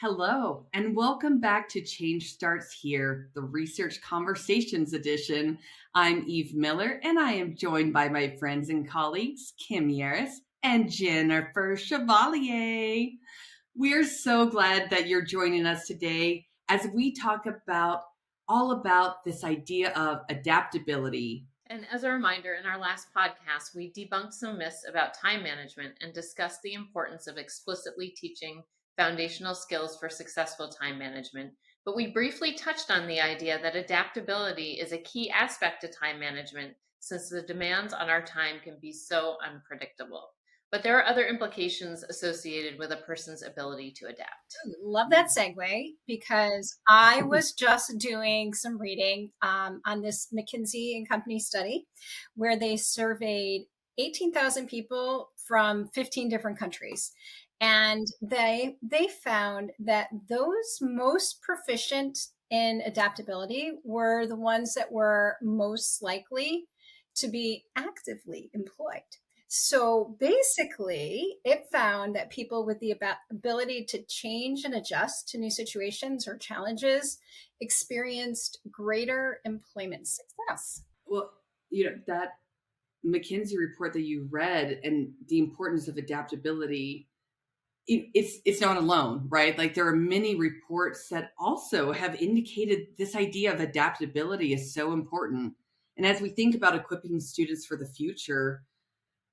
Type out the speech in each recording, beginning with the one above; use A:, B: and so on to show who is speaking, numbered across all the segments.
A: Hello, and welcome back to Change Starts Here, the Research Conversations edition. I'm Eve Miller, and I am joined by my friends and colleagues, Kim Yaris and Jennifer Chevalier. We're so glad that you're joining us today as we talk about all about this idea of adaptability.
B: And as a reminder, in our last podcast, we debunked some myths about time management and discussed the importance of explicitly teaching foundational skills for successful time management. But we briefly touched on the idea that adaptability is a key aspect to time management since the demands on our time can be so unpredictable. But there are other implications associated with a person's ability to adapt.
C: Love that segue because I was just doing some reading on this McKinsey and Company study where they surveyed 18,000 people from 15 different countries. And they found that those most proficient in adaptability were the ones that were most likely to be actively employed. So basically, it found that people with the ability to change and adjust to new situations or challenges experienced greater employment success.
A: Well, that McKinsey report that you read and the importance of adaptability, it's not alone, right? Like there are many reports that also have indicated this idea of adaptability is so important. And as we think about equipping students for the future,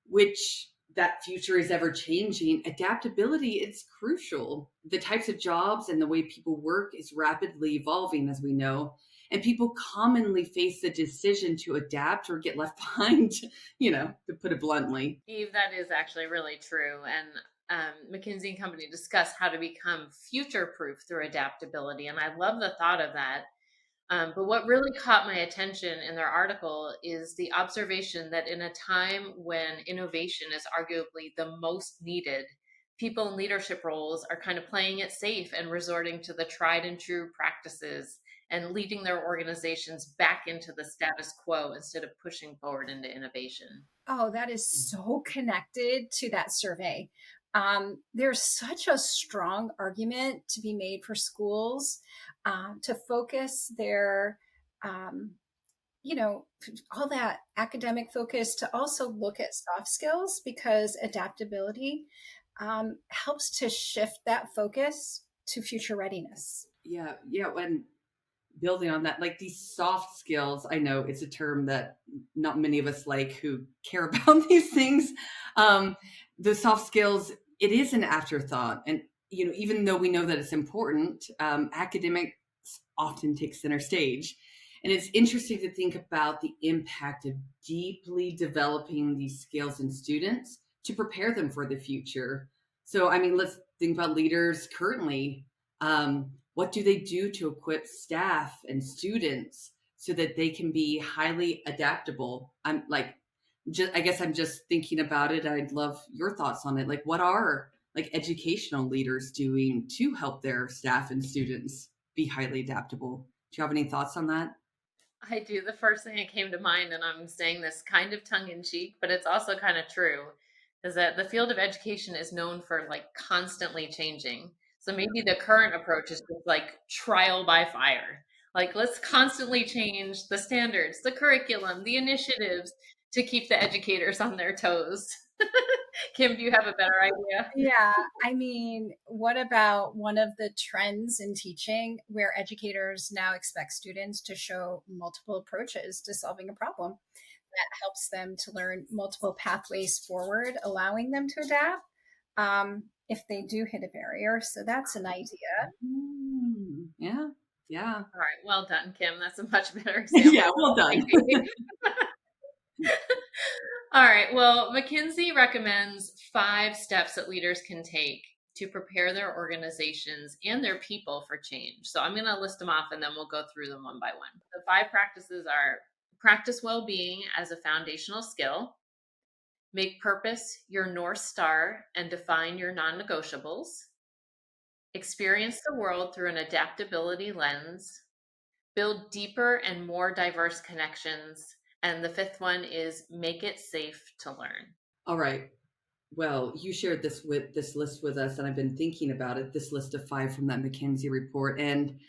A: which that future is ever changing, adaptability is crucial. The types of jobs and the way people work is rapidly evolving, as we know. And people commonly face the decision to adapt or get left behind, to put it bluntly.
B: Eve, that is actually really true. And McKinsey and Company discuss how to become future-proof through adaptability. And I love the thought of that. But what really caught my attention in their article is the observation that in a time when innovation is arguably the most needed, people in leadership roles are kind of playing it safe and resorting to the tried and true practices and leading their organizations back into the status quo instead of pushing forward into innovation.
C: Oh, that is so connected to that survey. There's such a strong argument to be made for schools to focus their, all that academic focus to also look at soft skills because adaptability helps to shift that focus to future readiness.
A: Yeah. When building on that, like these soft skills, I know it's a term that not many of us like who care about these things. The soft skills, it is an afterthought. And, even though we know that it's important, academics often take center stage. And it's interesting to think about the impact of deeply developing these skills in students to prepare them for the future. So, let's think about leaders currently. What do they do to equip staff and students so that they can be highly adaptable? I guess I'm just thinking about it. I'd love your thoughts on it. Like, what are educational leaders doing to help their staff and students be highly adaptable? Do you have any thoughts on that?
B: I do. The first thing that came to mind, and I'm saying this kind of tongue in cheek, but it's also kind of true, is that the field of education is known for constantly changing. So maybe the current approach is just trial by fire. Let's constantly change the standards, the curriculum, the initiatives to keep the educators on their toes. Kim, do you have a better idea?
C: Yeah, what about one of the trends in teaching where educators now expect students to show multiple approaches to solving a problem? That helps them to learn multiple pathways forward, allowing them to adapt if they do hit a barrier. So that's an idea.
A: Yeah.
B: All right, well done, Kim. That's a much better example.
A: Yeah, well done.
B: All right. Well, McKinsey recommends 5 steps that leaders can take to prepare their organizations and their people for change. So I'm going to list them off and then we'll go through them one by one. The 5 practices are: practice well-being as a foundational skill, make purpose your North Star and define your non-negotiables, experience the world through an adaptability lens, build deeper and more diverse connections, and the 5th one is make it safe to learn.
A: All right. Well, you shared this list with us, and I've been thinking about it. This list of 5 from that McKinsey report, and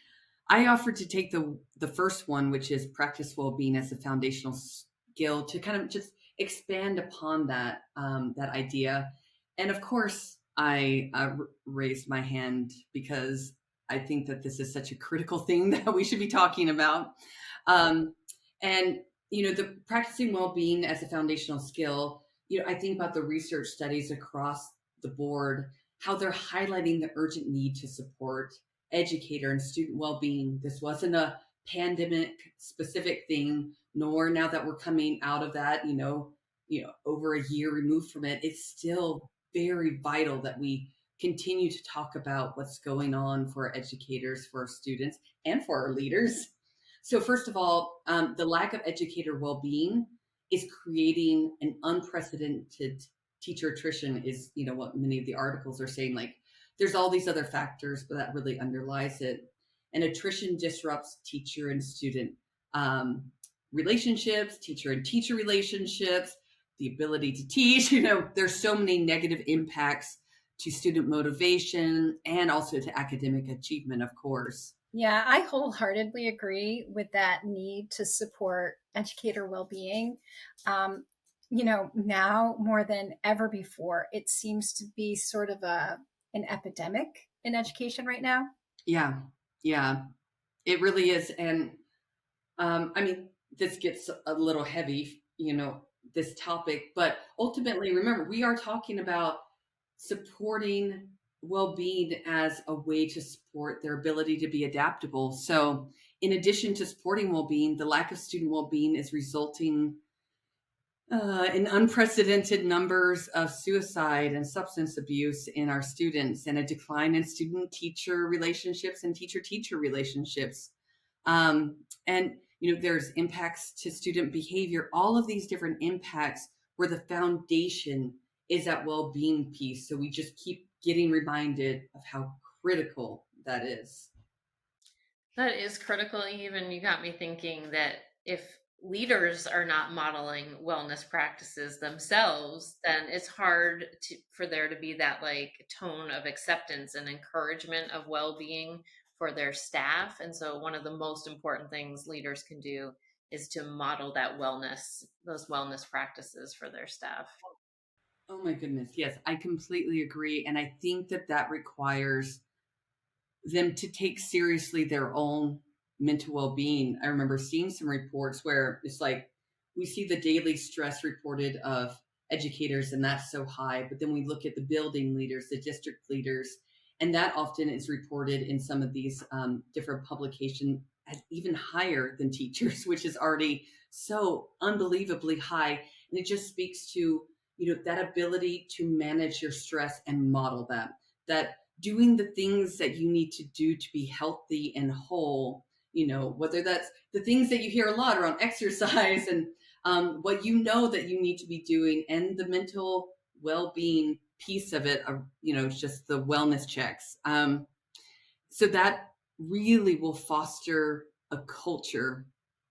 A: I offered to take the first one, which is practice well-being as a foundational skill, to kind of just expand upon that idea. And of course, I raised my hand because I think that this is such a critical thing that we should be talking about. Um, and the practicing well-being as a foundational skill. I think about the research studies across the board, how they're highlighting the urgent need to support educator and student well-being. This wasn't a pandemic specific thing, nor now that we're coming out of that, over a year removed from it, it's still very vital that we continue to talk about what's going on for our educators, for our students, and for our leaders. So first of all, the lack of educator well-being is creating an unprecedented teacher attrition. Is what many of the articles are saying, like there's all these other factors, but that really underlies it. And attrition disrupts teacher and student relationships, teacher and teacher relationships, the ability to teach. There's so many negative impacts to student motivation and also to academic achievement, of course.
C: Yeah, I wholeheartedly agree with that need to support educator well-being. Now more than ever before, it seems to be sort of an epidemic in education right now.
A: Yeah, yeah, it really is. And I mean, this gets a little heavy, this topic, but ultimately, remember, we are talking about supporting well-being as a way to support their ability to be adaptable. So, in addition to supporting well-being, the lack of student well-being is resulting in unprecedented numbers of suicide and substance abuse in our students, and a decline in student-teacher relationships and teacher-teacher relationships. And there's impacts to student behavior. All of these different impacts, where the foundation is that well-being piece. So we just keep getting reminded of how critical that is.
B: That is critical. Even you got me thinking that if leaders are not modeling wellness practices themselves, then it's hard for there to be that like tone of acceptance and encouragement of well-being for their staff. And so one of the most important things leaders can do is to model that wellness, those wellness practices for their staff.
A: Oh my goodness. Yes, I completely agree. And I think that requires them to take seriously their own mental well-being. I remember seeing some reports where it's like we see the daily stress reported of educators, and that's so high, but then we look at the building leaders, the district leaders, and that often is reported in some of these different publications at even higher than teachers, which is already so unbelievably high. And it just speaks to that ability to manage your stress and model that doing the things that you need to do to be healthy and whole, whether that's the things that you hear a lot around exercise and what that you need to be doing, and the mental well-being piece of it, it's just the wellness checks. So that really will foster a culture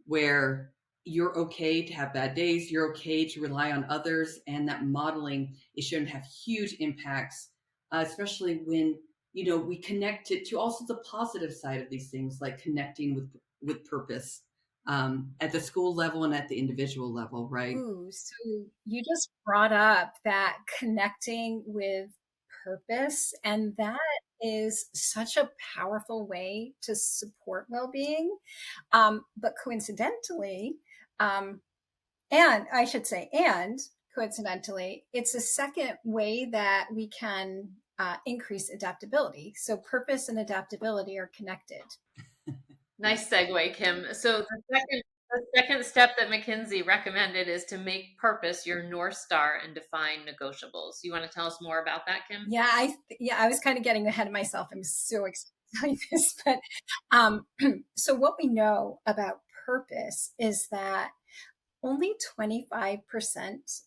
A: where you're okay to have bad days, you're okay to rely on others, and that modeling is shown to have huge impacts, especially when we connect it to also the positive side of these things, like connecting with purpose, at the school level and at the individual level, right?
C: Ooh, so you just brought up that connecting with purpose, and that is such a powerful way to support well-being. But coincidentally, um, and I should say, and coincidentally, it's a second way that we can increase adaptability. So purpose and adaptability are connected.
B: Nice segue, Kim. So the second step that McKinsey recommended is to make purpose your North Star and define negotiables. You want to tell us more about that, Kim?
C: I was kind of getting ahead of myself. I'm so excited to tell you this, but so what we know about purpose is that only 25%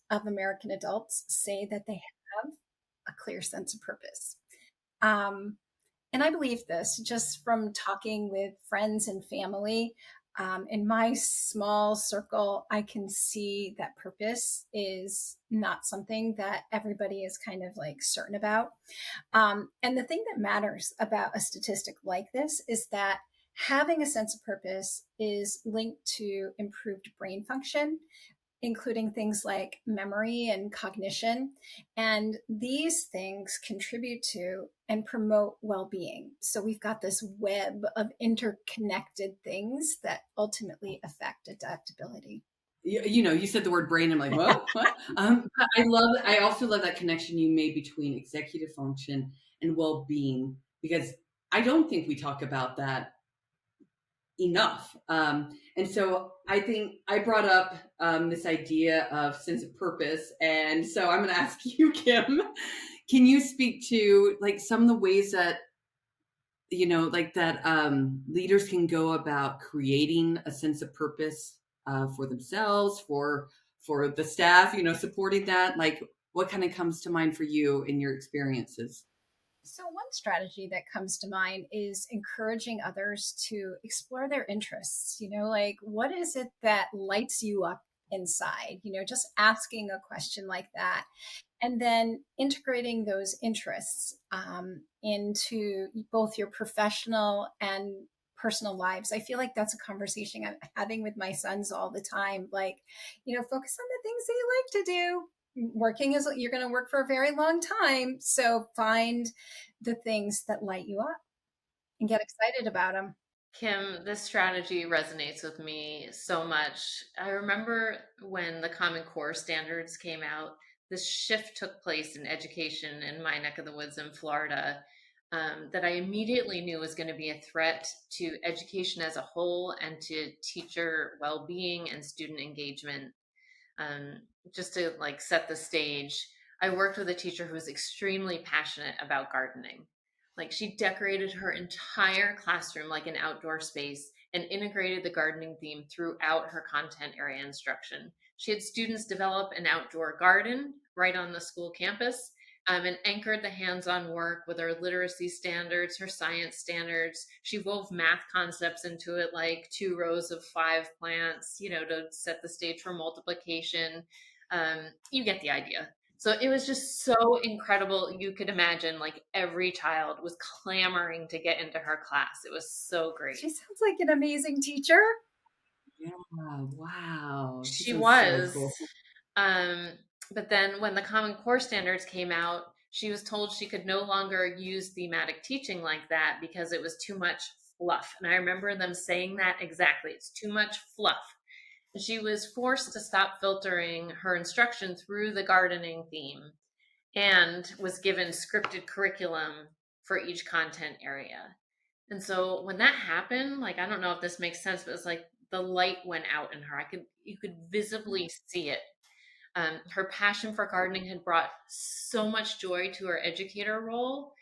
C: of American adults say that they have a clear sense of purpose. Um, and I believe this just from talking with friends and family. In my small circle, I can see that purpose is not something that everybody is kind of like certain about. And the thing that matters about a statistic like this is that having a sense of purpose is linked to improved brain function, including things like memory and cognition. And these things contribute to and promote well being. So we've got this web of interconnected things that ultimately affect adaptability.
A: You said the word brain. I'm like, whoa. What? But I also love that connection you made between executive function and well-being, because I don't think we talk about that enough. And so I think I brought up this idea of sense of purpose. And so I'm going to ask you, Kim, can you speak to like some of the ways that, like that leaders can go about creating a sense of purpose for themselves, for the staff, supporting that? Like, what kind of comes to mind for you in your experiences?
C: So, one strategy that comes to mind is encouraging others to explore their interests. Like, what is it that lights you up inside? Just asking a question like that, and then integrating those interests into both your professional and personal lives. I feel like that's a conversation I'm having with my sons all the time. Like, focus on the things that you like to do. Working is, you're going to work for a very long time. So find the things that light you up and get excited about them.
B: Kim, this strategy resonates with me so much. I remember when the Common Core standards came out, this shift took place in education in my neck of the woods in Florida, that I immediately knew was going to be a threat to education as a whole and to teacher well-being and student engagement. Um, just to like set the stage, I worked with a teacher who was extremely passionate about gardening. Like she decorated her entire classroom like an outdoor space and integrated the gardening theme throughout her content area instruction. She had students develop an outdoor garden right on the school campus, and anchored the hands-on work with her literacy standards, her science standards. She wove math concepts into it, like 2 rows of 5 plants, to set the stage for multiplication. You get the idea. So it was just so incredible. You could imagine like every child was clamoring to get into her class. It was so great.
C: She sounds like an amazing teacher.
A: Yeah, wow. She
B: She
A: sounds so
B: was.
A: cool.
B: Um, but then when the Common Core standards came out, she was told she could no longer use thematic teaching like that because it was too much fluff. And I remember them saying that exactly. It's too much fluff. And she was forced to stop filtering her instruction through the gardening theme and was given scripted curriculum for each content area. And so when that happened, like I don't know if this makes sense, but it's like the light went out in her. You could visibly see it. Her passion for gardening had brought so much joy to her educator role,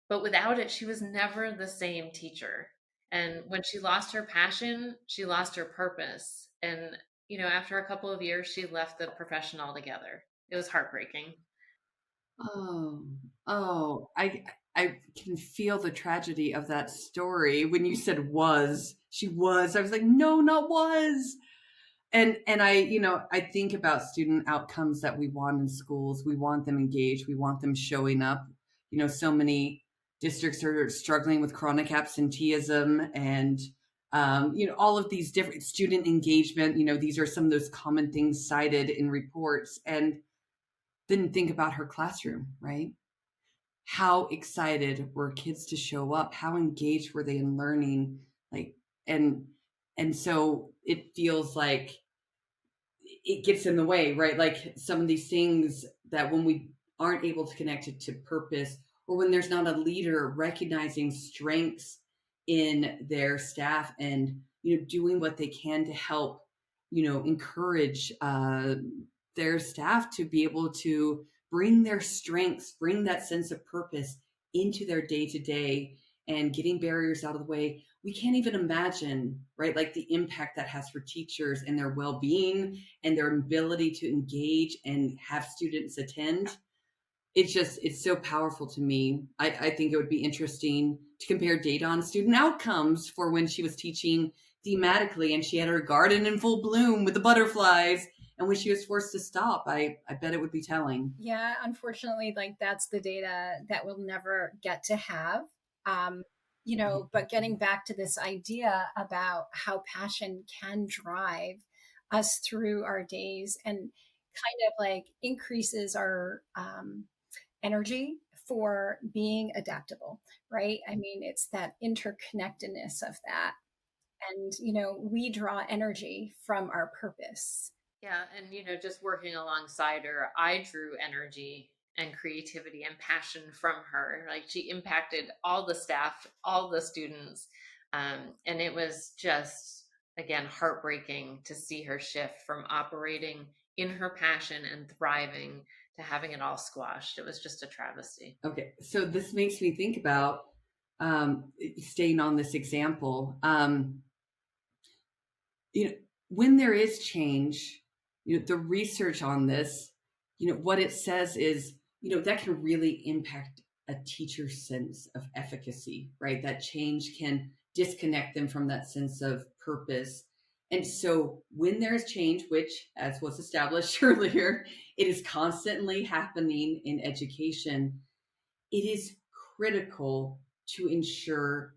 B: but without it, she was never the same teacher. And when she lost her passion, she lost her purpose. And, after a couple of years, she left the profession altogether. It was heartbreaking.
A: Oh, oh, I can feel the tragedy of that story. When you said she was, I was like, no, not was. And I think about student outcomes that we want in schools. We want them engaged. We want them showing up. So many districts are struggling with chronic absenteeism and, all of these different student engagement. These are some of those common things cited in reports. And then think about her classroom, right? How excited were kids to show up? How engaged were they in learning? Like, and so it feels like it gets in the way, right? Like some of these things that when we aren't able to connect it to purpose, or when there's not a leader recognizing strengths in their staff and doing what they can to help encourage their staff to be able to bring their strengths, bring that sense of purpose into their day to day, and getting barriers out of the way. We can't even imagine, right? Like the impact that has for teachers and their well-being and their ability to engage and have students attend. It's so powerful to me. I think it would be interesting to compare data on student outcomes for when she was teaching thematically, and she had her garden in full bloom with the butterflies. And when she was forced to stop, I bet it would be telling.
C: Yeah, unfortunately, like that's the data that we'll never get to have. Um, but getting back to this idea about how passion can drive us through our days and kind of like increases our energy for being adaptable, right? I mean, it's that interconnectedness of that. And, we draw energy from our purpose.
B: Yeah, and just working alongside her, I drew energy and creativity and passion from her. Like she impacted all the staff, all the students, and it was just again heartbreaking to see her shift from operating in her passion and thriving to having it all squashed. It was just a travesty.
A: Okay, so this makes me think about staying on this example. When there is change, the research on this, what it says is, that can really impact a teacher's sense of efficacy, right? That change can disconnect them from that sense of purpose. And so when there's change, which, as was established earlier, it is constantly happening in education, it is critical to ensure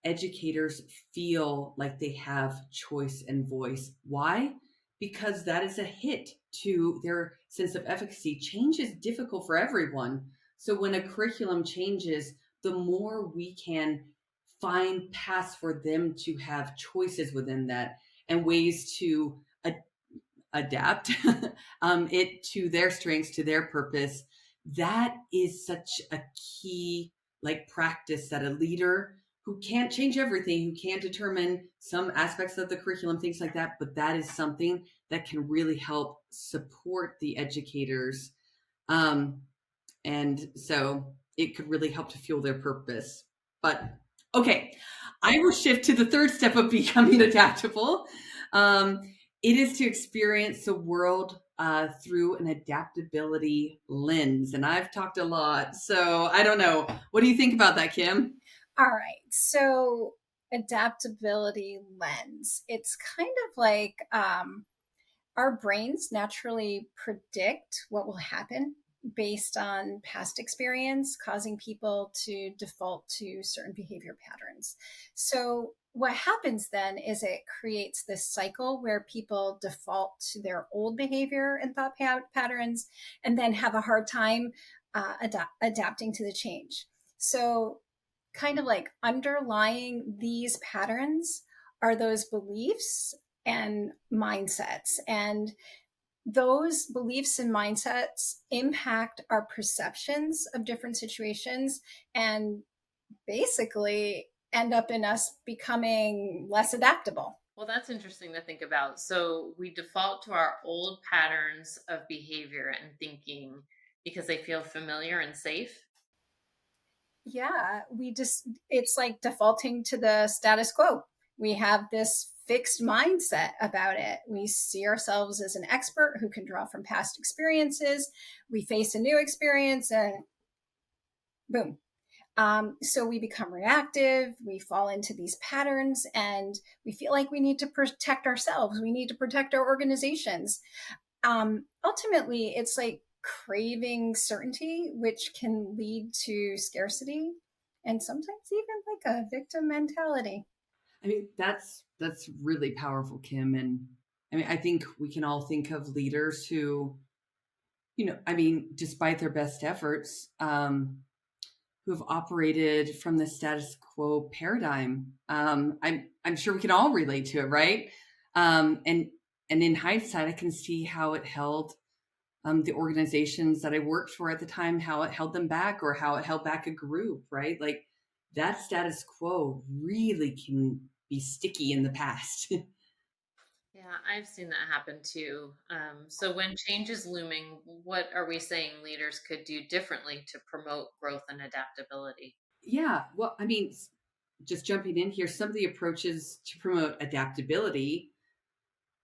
A: educators feel like they have choice and voice. Why? Because that is a hit to their sense of efficacy. Change is difficult for everyone. So when a curriculum changes, the more we can find paths for them to have choices within that and ways to adapt it to their strengths, to their purpose. That is such a key practice that a leader who can't change everything, who can't determine some aspects of the curriculum, things like that, but that is something that can really help support the educators. And so it could really help to fuel their purpose. But okay, I will shift to the third step of becoming adaptable. It is to experience the world through an adaptability lens. And I've talked a lot, so I don't know. What do you think about that, Kim?
C: All right. So, adaptability lens. It's kind of like our brains naturally predict what will happen based on past experience, causing people to default to certain behavior patterns. So, what happens then is it creates this cycle where people default to their old behavior and thought patterns and then have a hard time adapting to the change. So, kind of like underlying these patterns are those beliefs and mindsets. And those beliefs and mindsets impact our perceptions of different situations and basically end up in us becoming less adaptable.
B: Well, that's interesting to think about. So we default to our old patterns of behavior and thinking because they feel familiar and safe.
C: Yeah, it's like defaulting to the status quo. We have this fixed mindset about it. We see ourselves as an expert who can draw from past experiences. We face a new experience and boom. So we become reactive, we fall into these patterns, and we feel like we need to protect ourselves. We need to protect our organizations. Ultimately, it's like craving certainty, which can lead to scarcity and sometimes even like a victim mentality.
A: I mean, that's really powerful, Kim. And I mean, I think we can all think of leaders who, despite their best efforts, who have operated from the status quo paradigm. I'm sure we can all relate to it, right? And in hindsight, I can see how it held the organizations that I worked for at the time, how it held them back, or how it held back a group, right? Like that status quo really can be sticky in the past.
B: Yeah, I've seen that happen too. So when change is looming, what are we saying leaders could do differently to promote growth and adaptability?
A: Yeah, well, I mean, just jumping in here, some of the approaches to promote adaptability,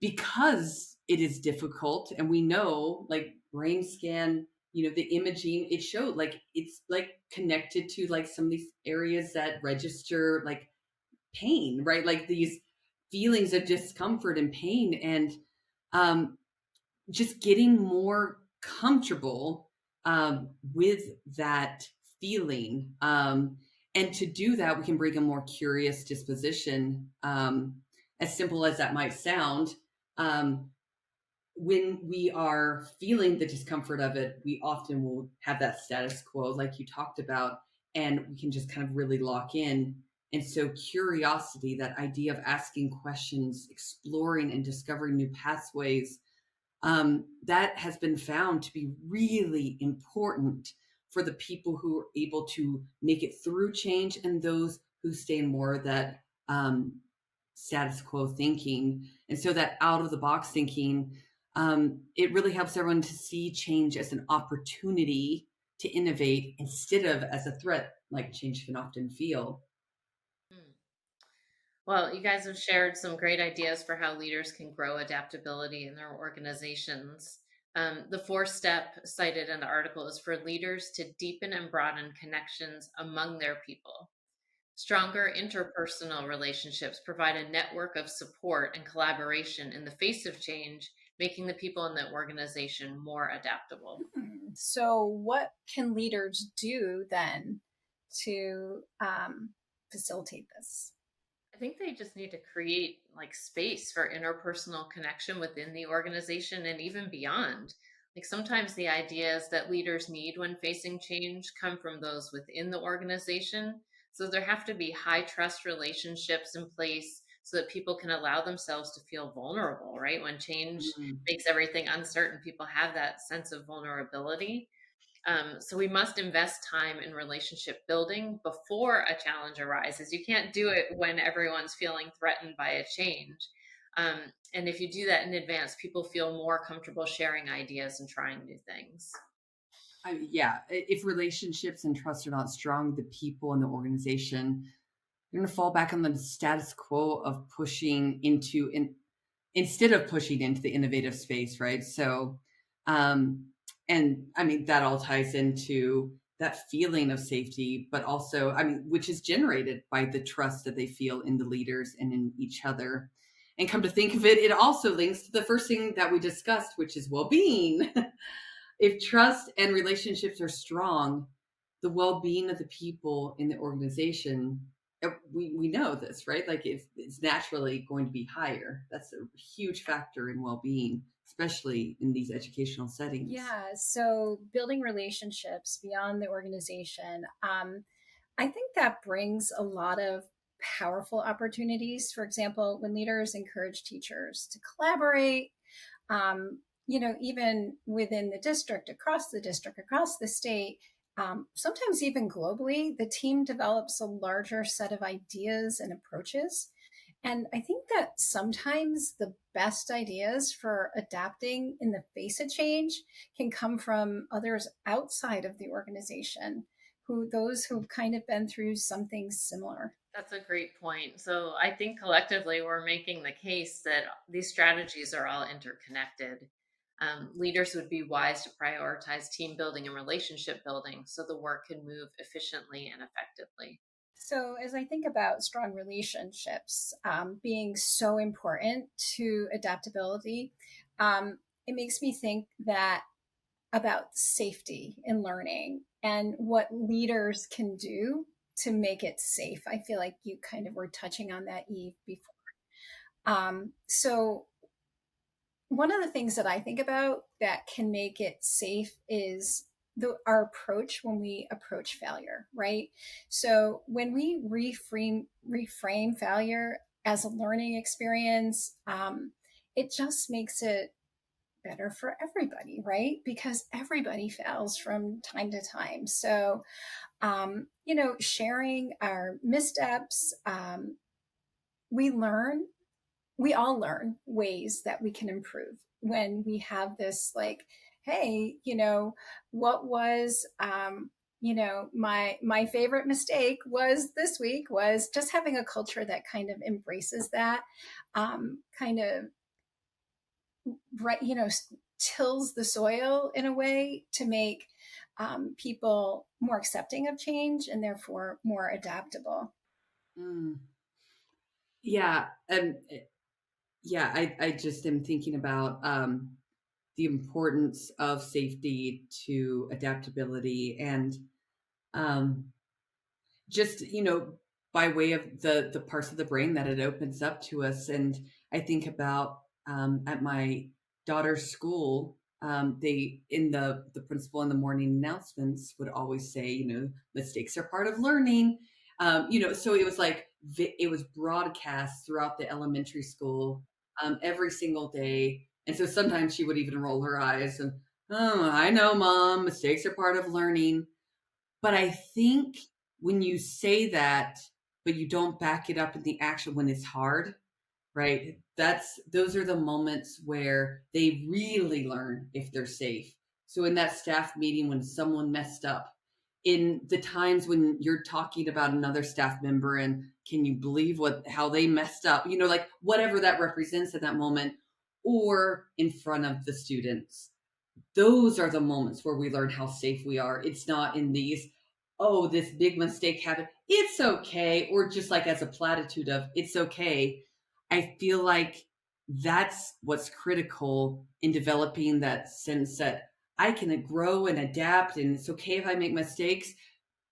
A: because it is difficult, and we know, like brain scan, the imaging, it showed like it's like connected to like some of these areas that register like pain, right? Like these feelings of discomfort and pain, and just getting more comfortable with that feeling. And to do that, we can bring a more curious disposition. As simple as that might sound, when we are feeling the discomfort of it, we often will have that status quo, like you talked about, and we can just kind of really lock in. And so, curiosity, that idea of asking questions, exploring and discovering new pathways, that has been found to be really important for the people who are able to make it through change and those who stay in more of that status quo thinking. And so that out of the box thinking, it really helps everyone to see change as an opportunity to innovate instead of as a threat, like change can often feel.
B: Well, you guys have shared some great ideas for how leaders can grow adaptability in their organizations. The fourth step cited in the article is for leaders to deepen and broaden connections among their people. Stronger interpersonal relationships provide a network of support and collaboration in the face of change, making the people in the organization more adaptable.
C: So, what can leaders do then to facilitate this?
B: I think they just need to create like space for interpersonal connection within the organization and even beyond. Like sometimes the ideas that leaders need when facing change come from those within the organization. So there have to be high trust relationships in place so that people can allow themselves to feel vulnerable, right? When change
A: Mm.
B: makes everything uncertain, people have that sense of vulnerability. So we must invest time in relationship building before a challenge arises. You can't do it when everyone's feeling threatened by a change. Um, and if you do that in advance, people feel more comfortable sharing ideas and trying new things.
A: Yeah, if relationships and trust are not strong, the people in the organization, you're going to fall back on the status quo of pushing into instead of pushing into the innovative space, right? So, and I mean, that all ties into that feeling of safety, but also, I mean, which is generated by the trust that they feel in the leaders and in each other. And come to think of it, it also links to the first thing that we discussed, which is well-being. If trust and relationships are strong, the well-being of the people in the organization, we know this, right? Like it's naturally going to be higher. That's a huge factor in well-being, especially in these educational settings.
C: Yeah, so building relationships beyond the organization, I think that brings a lot of powerful opportunities. For example, when leaders encourage teachers to collaborate, even within the district, across the state, sometimes even globally, the team develops a larger set of ideas and approaches. And I think that sometimes the best ideas for adapting in the face of change can come from others outside of the organization, those who've kind of been through something similar.
B: That's a great point. So I think collectively we're making the case that these strategies are all interconnected. Leaders would be wise to prioritize team building and relationship building so the work can move efficiently and effectively.
C: So, as I think about strong relationships being so important to adaptability, it makes me think that about safety in learning and what leaders can do to make it safe. I feel like you kind of were touching on that, Eve, before. So, one of the things that I think about that can make it safe is our approach when we approach failure, right? So when we reframe failure as a learning experience, it just makes it better for everybody, right? Because everybody fails from time to time. So, sharing our missteps, we learn we all learn ways that we can improve when we have this like, hey, what was my favorite mistake was this week was just having a culture that kind of embraces that, kind of right, tills the soil in a way to make people more accepting of change and therefore more adaptable.
A: Mm. Yeah. Yeah, I just am thinking about the importance of safety to adaptability and um, just, by way of the parts of the brain that it opens up to us. And I think about at my daughter's school, they in the principal in the morning announcements would always say, mistakes are part of learning. So it was like it was broadcast throughout the elementary school every single day. And so sometimes she would even roll her eyes and, oh, I know, mom, mistakes are part of learning. But I think when you say that, but you don't back it up in the action when it's hard, right? Those are the moments where they really learn if they're safe. So in that staff meeting when someone messed up, in the times when you're talking about another staff member and can you believe how they messed up, like whatever that represents at that moment, or in front of the students, those are the moments where we learn how safe we are. It's not in these, oh, this big mistake happened, it's okay, or just like as a platitude of it's okay. I feel like that's what's critical in developing that sense that I can grow and adapt, and it's okay if I make mistakes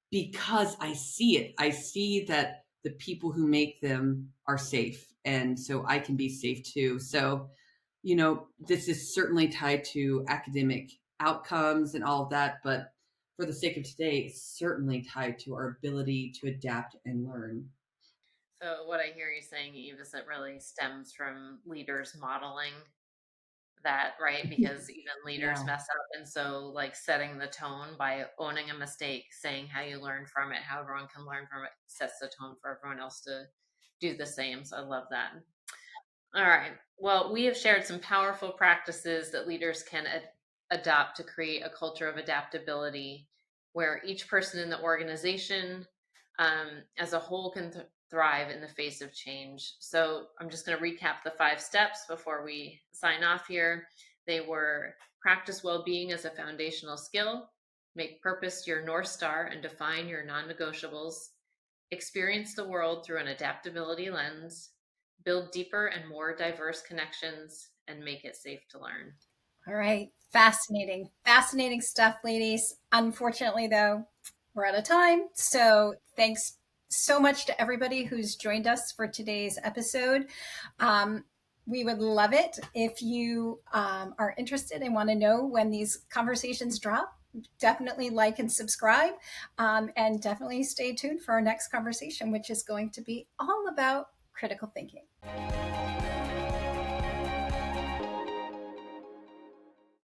A: because I see it. I see that the people who make them are safe, and so I can be safe too. So this is certainly tied to academic outcomes and all of that, but for the sake of today, it's certainly tied to our ability to adapt and learn.
B: So what I hear you saying, Eve, is it really stems from leaders modeling that, right? Because even leaders
A: Yeah.
B: mess up. And so, like, setting the tone by owning a mistake, saying how you learn from it, how everyone can learn from it, sets the tone for everyone else to do the same. So I love that. All right. Well, we have shared some powerful practices that leaders can adopt to create a culture of adaptability where each person in the organization as a whole can thrive in the face of change. So I'm just going to recap the 5 steps before we sign off here. They were: practice well-being as a foundational skill, make purpose your North Star and define your non-negotiables, experience the world through an adaptability lens, build deeper and more diverse connections, and make it safe to learn.
C: All right. Fascinating. Fascinating stuff, ladies. Unfortunately, though, we're out of time. So thanks so much to everybody who's joined us for today's episode. We would love it if you are interested and want to know when these conversations drop. Definitely like and subscribe, and definitely stay tuned for our next conversation, which is going to be all about critical thinking.